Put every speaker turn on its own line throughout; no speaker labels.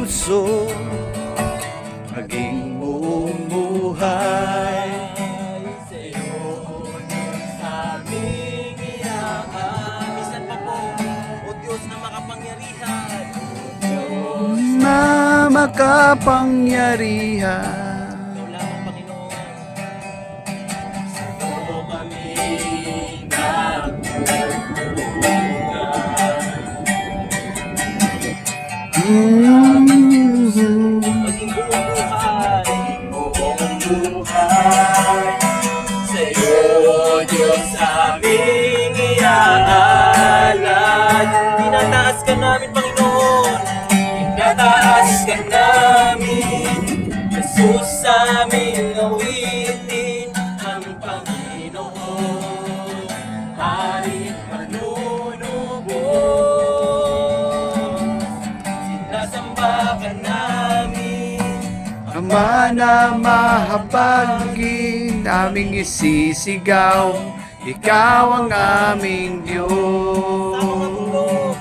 puso, maging buong buhay.
Sa'yo, Diyos, aming iyakan. Minsan pa po, O Diyos na makapangyarihan,
Na makapangyarihan,
ikaw lamang, Panginoon. Sa'yo kami maging buong buhay. Sa'yo, Diyos, aming iaalay. Tinataas ka namin, Panginoon. Tinataas ka namin. Jesus, aming awitin ang Panginoon. Harit manunubos. Sinasamba ka namin.
Ama na mahabagin, aming isisigaw, ikaw ang aming Diyos.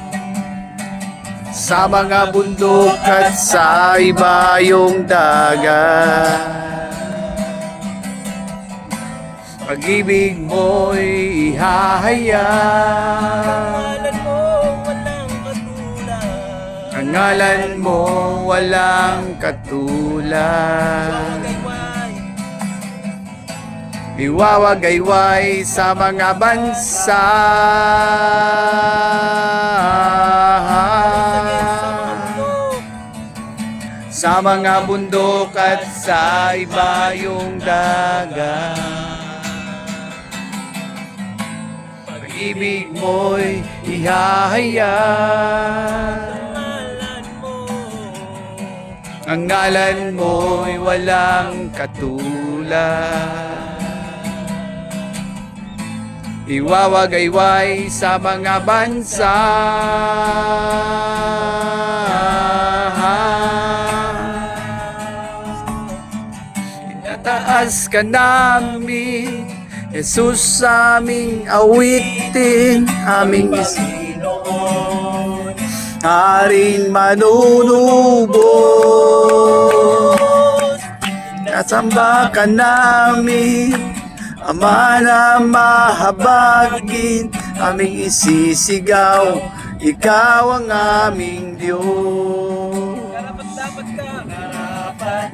Sa mga bundok at sa ibayong dagat, pag-ibig mo'y ihahayag.
Ang ngalan mo walang
Ang ngalan mo walang
katulad.
katulad.
Gayway.
Iwawagayway sa mga bansa. Sa mga bundok at sa ibayong dagat, pag-ibig mo'y ihahayag. Ang ngalan mo'y walang katulad. Iwawagayway sa mga bansa. Itataas ka namin, Jesus, aming awitin, aming
Panginoon.
haring manunubos. Nasamba ka namin, Ama na mahabagin, aming isisigaw, ikaw ang aming Diyos.
Karapat dapat ka. Karapat